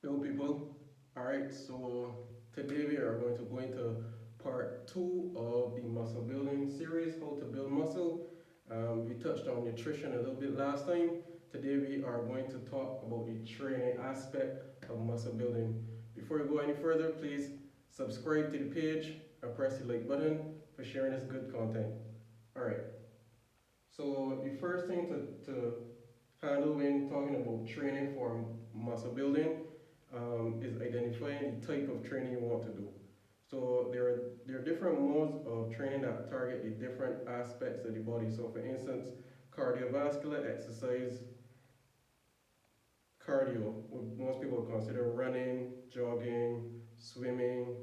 Hello people. Alright, so today we are going to go into part 2 of the muscle building series, how to build muscle. We touched on nutrition a little bit last time. Today we are going to talk about the training aspect of muscle building. Before we go any further, please subscribe to the page and press the like button for sharing this good content. Alright, so the first thing to handle when talking about training for muscle building is identifying the type of training you want to do. So there are different modes of training that target the different aspects of the body. So for instance, cardiovascular exercise, cardio, what most people consider running, jogging, swimming,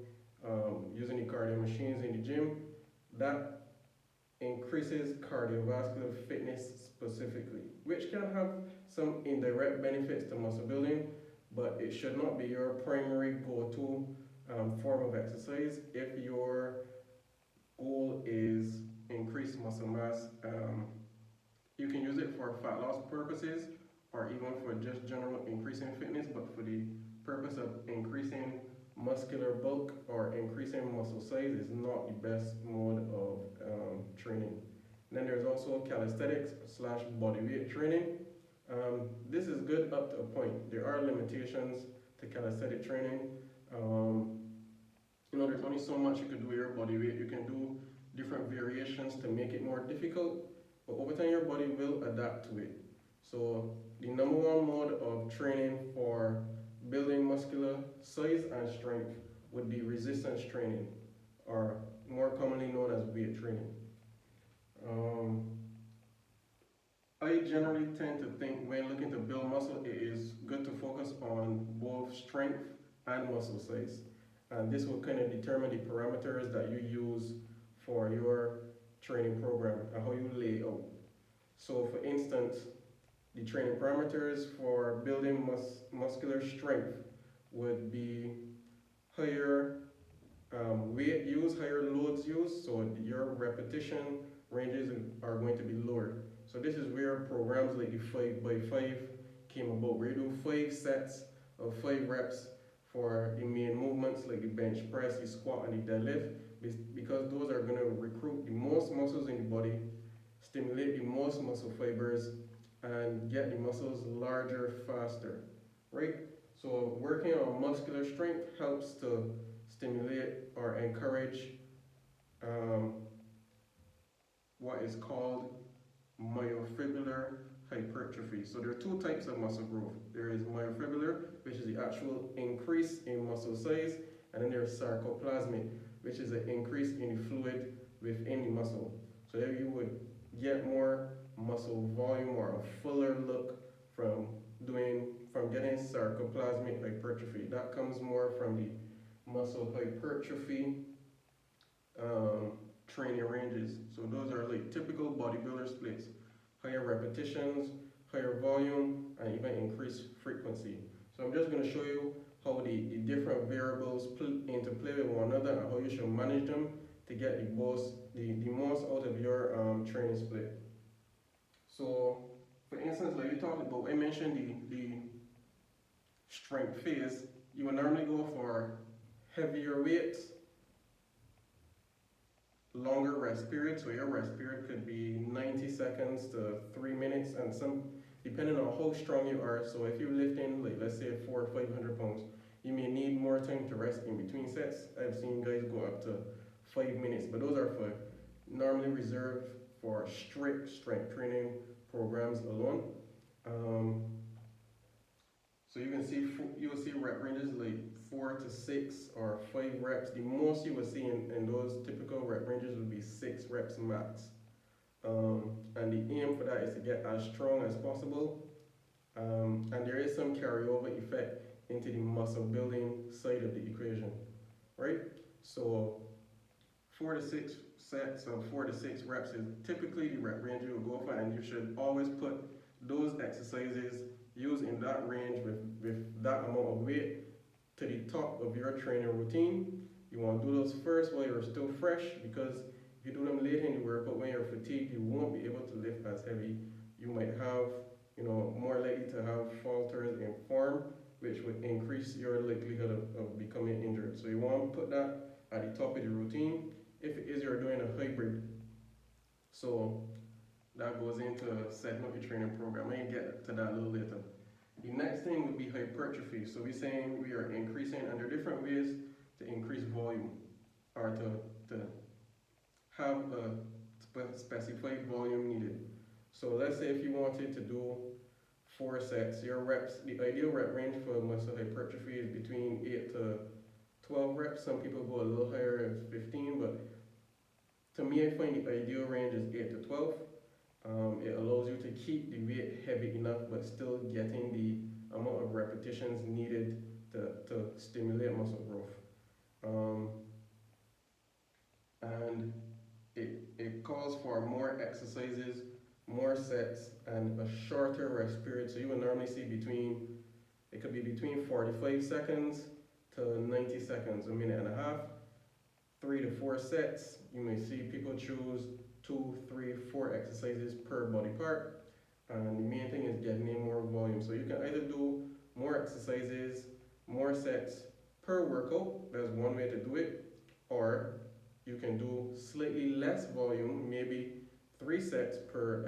using the cardio machines in the gym, that increases cardiovascular fitness specifically, which can have some indirect benefits to muscle building, but it should not be your primary go-to form of exercise if your goal is increase muscle mass. You can use it for fat loss purposes or even for just general increasing fitness, but for the purpose of increasing muscular bulk or increasing muscle size is not the best mode of training. And then there's also calisthenics slash bodyweight training. This is good up to a point. There are limitations to calisthenic training. There's only so much you can do with your body weight. You can do different variations to make it more difficult, but over time your body will adapt to it. So the number one mode of training for building muscular size and strength would be resistance training, or more commonly known as weight training. I generally tend to think when looking to build muscle, it is good to focus on both strength and muscle size. And this will kind of determine the parameters that you use for your training program and how you lay out. So for instance, the training parameters for building muscular strength would be higher weight use, higher loads used, so your repetition ranges are going to be lower. So this is where programs like the 5x5 came about, where you do 5 sets of 5 reps for the main movements like the bench press, the squat, and the deadlift, because those are going to recruit the most muscles in the body, stimulate the most muscle fibers, and get the muscles larger faster, right? So working on muscular strength helps to stimulate or encourage what is called myofibrillar hypertrophy. So there are two types of muscle growth. There is myofibrillar, which is the actual increase in muscle size, and then there's sarcoplasmic, which is an increase in the fluid within the muscle. So if you would get more muscle volume or a fuller look from getting sarcoplasmic hypertrophy. That comes more from the muscle hypertrophy training ranges. So those are like typical bodybuilder splits: higher repetitions, higher volume, and even increased frequency. So I'm just going to show you how the different variables interplay with one another and how you should manage them to get the most out of your training split. So for instance, like we talked about, I mentioned the strength phase. You would normally go for heavier weights, longer rest period. So your rest period could be 90 seconds to 3 minutes, and some depending on how strong you are. So if you're lifting, like let's say 400 or 500 pounds, you may need more time to rest in between sets. I've seen guys go up to 5 minutes, but those are for normally reserved for strict strength training programs alone. So you will see rep ranges like 4 to 6 or 5 reps. The most you will see in those typical rep ranges would be 6 reps max. And the aim for that is to get as strong as possible. And there is some carryover effect into the muscle building side of the equation, right? So 4 to 6 sets of 4 to 6 reps is typically the rep range you will go for, and you should always put those exercises used in that range with that amount of weight to the top of your training routine. You want to do those first while you're still fresh, because if you do them late in the workout when you're fatigued, you won't be able to lift as heavy. You might have, more likely to have falters in form which would increase your likelihood of becoming injured. So you want to put that at the top of the routine. If it is you're doing a hybrid, so that goes into setting up your training program. I can get to that a little later. The next thing would be hypertrophy. So we're saying we are increasing, and there are different ways to increase volume or to have a specified volume needed. So let's say if you wanted to do 4 sets, your reps, the ideal rep range for muscle hypertrophy is between 8 to 12 reps. Some people go a little higher as 15, but to me, I find the ideal range is 8 to 12. It allows you to keep the weight heavy enough, but still getting the amount of repetitions needed to stimulate muscle growth. And it calls for more exercises, more sets, and a shorter rest period. So you will normally see it could be between 45 seconds to 90 seconds, a minute and a half. 3 to 4 sets. You may see people choose 2, 3, 4 exercises per body part. And the main thing is getting in more volume. So you can either do more exercises, more sets per workout. That's one way to do it. Or you can do slightly less volume, maybe 3 sets per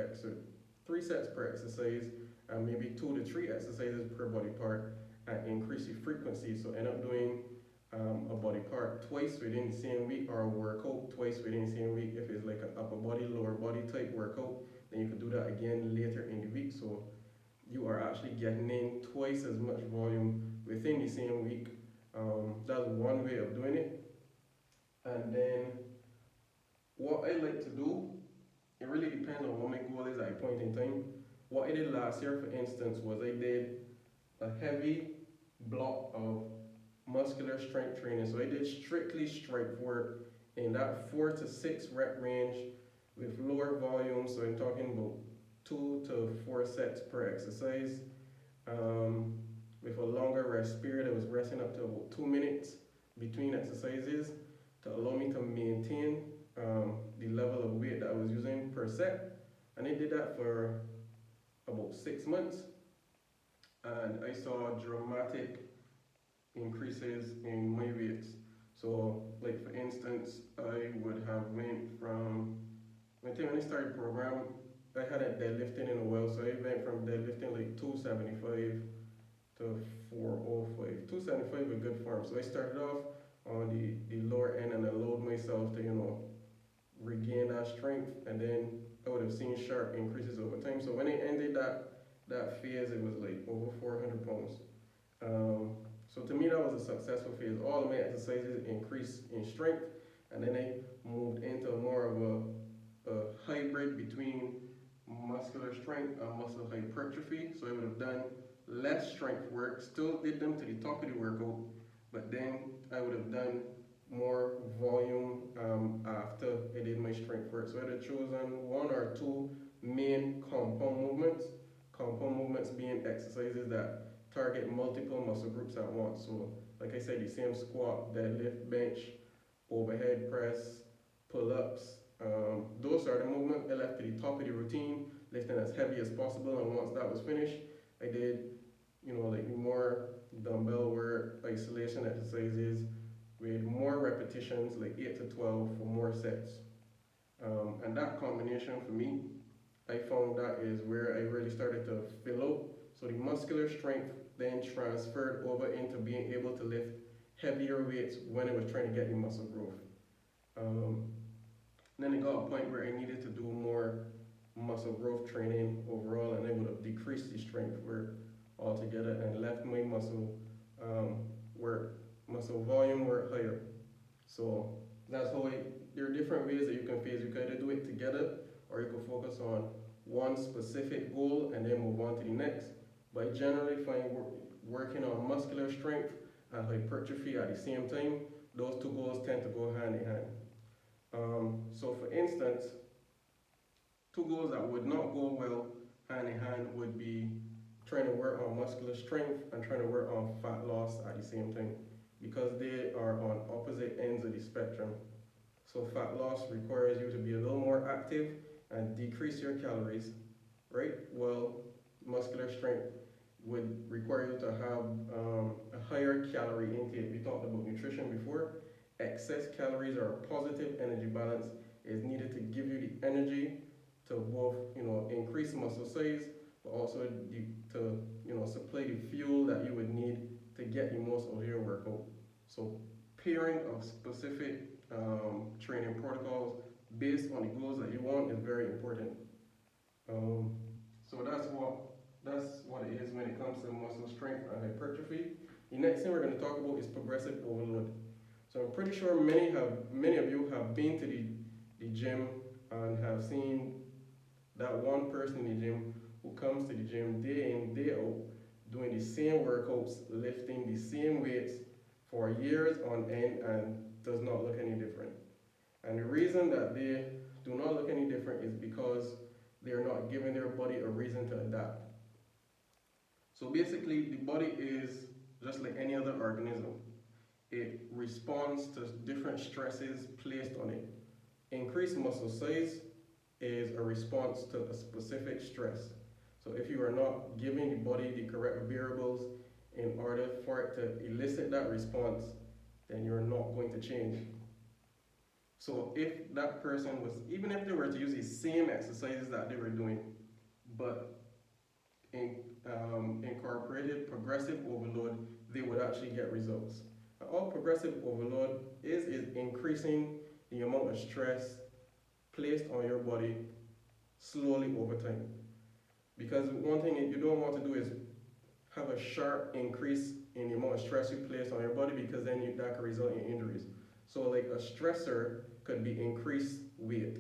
exercise, and maybe 2 to 3 exercises per body part, and increase the frequency. So end up doing a body part twice within the same week, or a workout twice within the same week. If it's like an upper body, lower body type workout, then you can do that again later in the week. So you are actually getting in twice as much volume within the same week. That's one way of doing it. And then what I like to do, it really depends on what my goal is at a point in time. What I did last year, for instance, was I did a heavy block of muscular strength training. So I did strictly strength work in that 4 to 6 rep range with lower volume. So I'm talking about 2 to 4 sets per exercise. With a longer rest period, I was resting up to about 2 minutes between exercises to allow me to maintain the level of weight that I was using per set. And I did that for about 6 months. And I saw dramatic increases in my weights. So, like for instance, I would have went from, when I started the program, I hadn't deadlifted in a while, so I went from deadlifting like 275 to 405. 275 a good form. So I started off on the lower end and allowed myself to, regain that strength, and then I would have seen sharp increases over time. So when I ended that phase, it was like over 400 pounds. So to me, that was a successful phase. All of my exercises increased in strength, and then I moved into more of a hybrid between muscular strength and muscle hypertrophy. So I would have done less strength work, still did them to the top of the workout, but then I would have done more volume after I did my strength work. So I would have chosen 1 or 2 main compound movements being exercises that target multiple muscle groups at once. So like I said, the same squat, deadlift, bench, overhead press, pull-ups. Those are the movements I left to the top of the routine, lifting as heavy as possible. And once that was finished, I did, like more dumbbell work, isolation exercises with more repetitions, like 8 to 12 for more sets. And that combination for me, I found that is where I really started to fill out. So the muscular strength then transferred over into being able to lift heavier weights when I was trying to get the muscle growth. Then it got a point where I needed to do more muscle growth training overall, and I would have decreased the strength work altogether and left my muscle volume work higher. So that's how there are different ways that you can phase. You can either do it together, or you can focus on one specific goal and then move on to the next. But I generally find working on muscular strength and hypertrophy at the same time, those 2 goals tend to go hand in hand. So for instance, 2 goals that would not go well hand in hand would be trying to work on muscular strength and trying to work on fat loss at the same time, because they are on opposite ends of the spectrum. So fat loss requires you to be a little more active and decrease your calories, right? Well, muscular strength would require you to have a higher calorie intake. We talked about nutrition before. Excess calories or a positive energy balance is needed to give you the energy to both, increase muscle size, but also to, supply the fuel that you would need to get the most out of your workout. So pairing of specific training protocols based on the goals that you want is very important. Um, so that's what it is when it comes to muscle strength and hypertrophy. The next thing we're going to talk about is progressive overload. So I'm pretty sure many of you have been to the gym and have seen that one person in the gym who comes to the gym day in, day out, doing the same workouts, lifting the same weights for years on end and does not look any different. And the reason that they do not look any different is because they're not giving their body a reason to adapt. So basically, the body is just like any other organism. It responds to different stresses placed on it. Increased muscle size is a response to a specific stress. So if you are not giving the body the correct variables in order for it to elicit that response, then you're not going to change. So if that person was, even if they were to use the same exercises that they were doing, but incorporated progressive overload, they would actually get results. And all progressive overload is increasing the amount of stress placed on your body slowly over time. Because one thing you don't want to do is have a sharp increase in the amount of stress you place on your body, because then that could result in injuries. So like a stressor could be increased weight.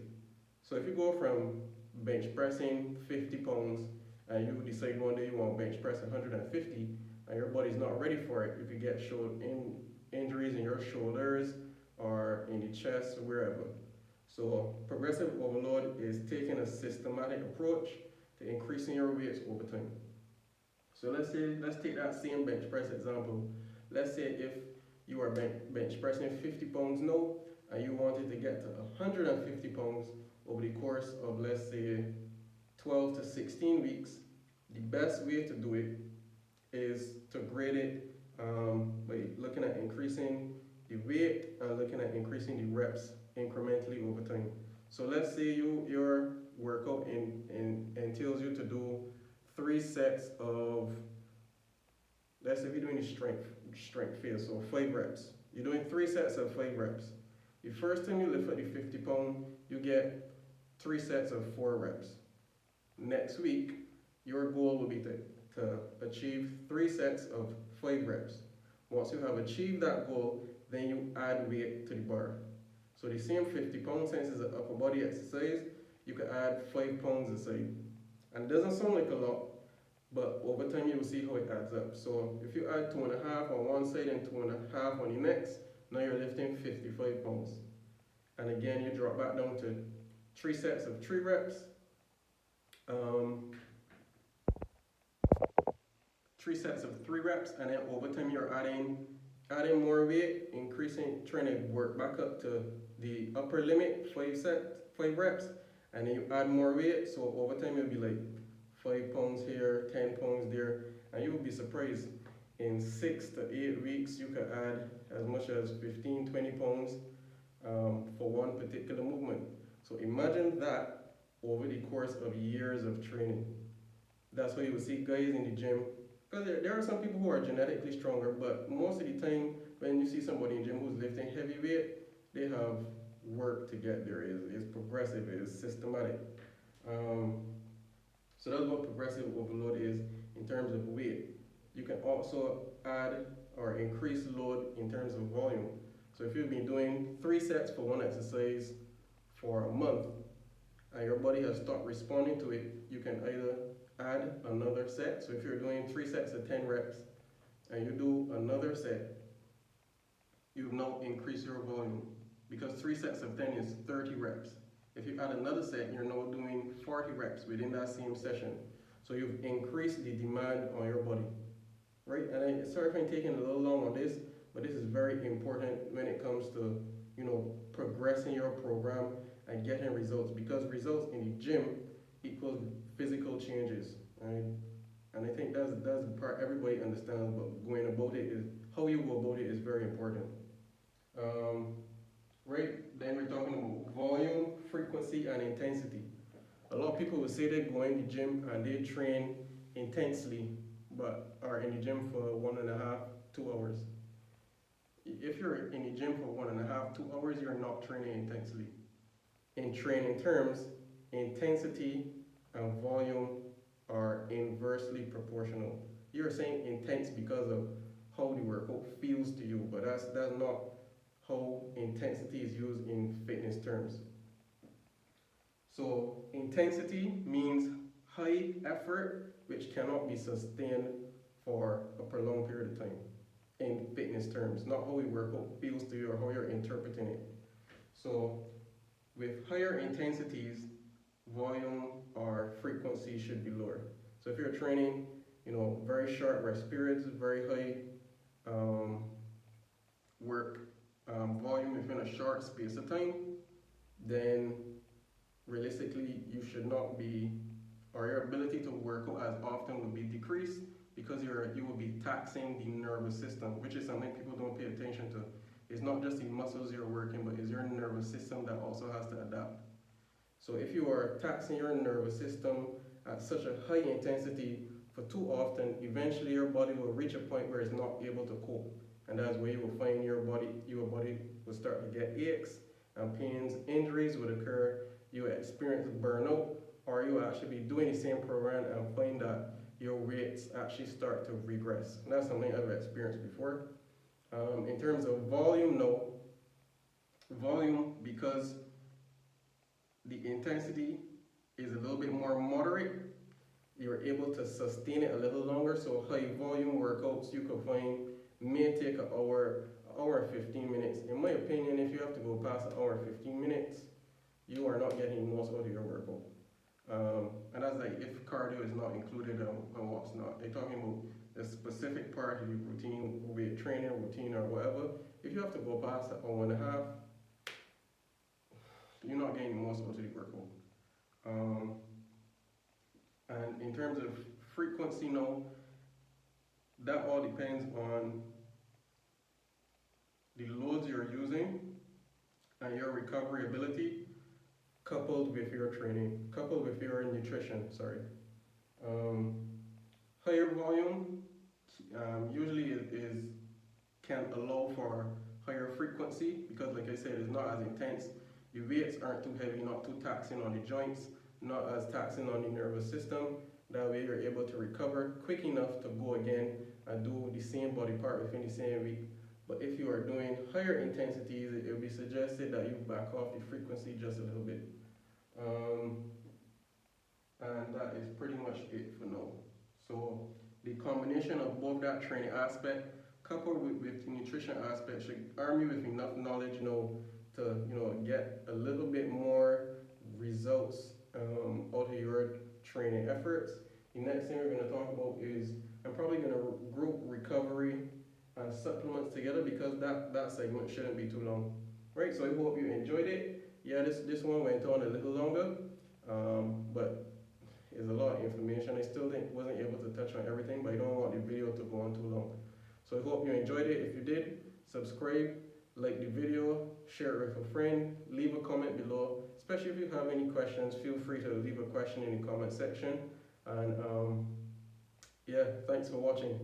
So if you go from bench pressing 50 pounds and you decide one day you want bench press 150 and your body's not ready for it, you could get injuries in your shoulders or in the chest, wherever. So progressive overload is taking a systematic approach to increasing your weights over time. So let's take that same bench press example. Let's say if you are bench pressing 50 pounds now and you wanted to get to 150 pounds over the course of, let's say, 12 to 16 weeks, the best way to do it is to grade it by looking at increasing the weight and looking at increasing the reps incrementally over time. So let's say your workout entails you to do 3 sets of, let's say if you're doing the strength phase, so 5 reps. You're doing 3 sets of 5 reps. The first time you lift at the 50 pound, you get 3 sets of 4 reps. Next week, your goal will be to achieve 3 sets of 5 reps. Once you have achieved that goal, then you add weight to the bar. So the same 50 pounds, since it's an upper body exercise, you can add 5 pounds aside. And it doesn't sound like a lot, but over time you will see how it adds up. So if you add 2.5 on one side and 2.5 on the next, now you're lifting 55 pounds. And again, you drop back down to 3 sets of 3 reps. 3 sets of 3 reps, and then over time you're adding more weight, trying to work back up to the upper limit, 5 reps, and then you add more weight. So over time it'll be like 5 pounds here, 10 pounds there, and you will be surprised. In 6 to 8 weeks, you can add as much as 15, 20 pounds for one particular movement. So imagine that over the course of years of training. That's why you will see guys in the gym, because there are some people who are genetically stronger, but most of the time when you see somebody in the gym who's lifting heavy weight, they have work to get there. It's progressive, it's systematic. So that's what progressive overload is in terms of weight. You can also add or increase load in terms of volume. So if you've been doing 3 sets for one exercise for a month and your body has stopped responding to it, you can either add another set. So if you're doing 3 sets of 10 reps and you do another set, you've now increased your volume, because 3 sets of 10 is 30 reps. If you add another set, you're now doing 40 reps within that same session. So you've increased the demand on your body, right? And sorry if I'm taking a little long on this, but this is very important when it comes to, progressing your program and getting results, because results in the gym equals physical changes, right? And I think that's the part everybody understands, but going about it is how you go about it is very important. Um, right, then we're talking about volume, frequency, and intensity. A lot of people will say they go in the gym and they train intensely, but are in the gym for 1.5, 2 hours. If you're in the gym for 1.5, 2 hours, you're not training intensely. In training terms, intensity and volume are inversely proportional. You're saying intense because of how the workout feels to you, but that's not how intensity is used in fitness terms. So intensity means high effort which cannot be sustained for a prolonged period of time in fitness terms, not how the workout feels to you or how you're interpreting it. So with higher intensities, volume or frequency should be lower. So if you're training, very short rest periods, very high work volume within a short space of time, then realistically you should not be, or your ability to work out as often will be decreased because you will be taxing the nervous system, which is something people don't pay attention to. It's not just the muscles you're working, but it's your nervous system that also has to adapt. So if you are taxing your nervous system at such a high intensity for too often, eventually your body will reach a point where it's not able to cope. And that's where you will find your body will start to get aches and pains, injuries would occur, you will experience burnout, or you will actually be doing the same program and find that your weights actually start to regress. And that's something I've experienced before. In terms of volume, no. Volume, because the intensity is a little bit more moderate, you're able to sustain it a little longer. So high volume workouts you could find may take an hour 15 minutes. In my opinion, if you have to go past an hour 15 minutes, you are not getting most out of your workout. And that's like if cardio is not included and what's not. They're talking about a specific part of your routine, weight training routine or whatever. If you have to go past an hour and a half, you're not getting most out of the workout. And in terms of frequency now, that all depends on the loads you're using and your recovery ability coupled with your training, coupled with your nutrition, sorry. Higher volume usually can allow for higher frequency because like I said, it's not as intense. The weights aren't too heavy, not too taxing on the joints, not as taxing on the nervous system. That way you're able to recover quick enough to go again and do the same body part within the same week. But if you are doing higher intensities, it will be suggested that you back off the frequency just a little bit. And that is pretty much it for now. So the combination of both that training aspect coupled with the nutrition aspect should arm you with enough knowledge to get a little bit more results out of your training efforts. The next thing we're going to talk about is I'm probably going to group recovery and supplements together because that segment shouldn't be too long. Right, so I hope you enjoyed it. Yeah, this one went on a little longer, but it's a lot of information. I still wasn't able to touch on everything, but I don't want the video to go on too long. So I hope you enjoyed it. If you did, subscribe, like the video, share it with a friend, leave a comment below. Especially if you have any questions, feel free to leave a question in the comment section. And yeah, thanks for watching.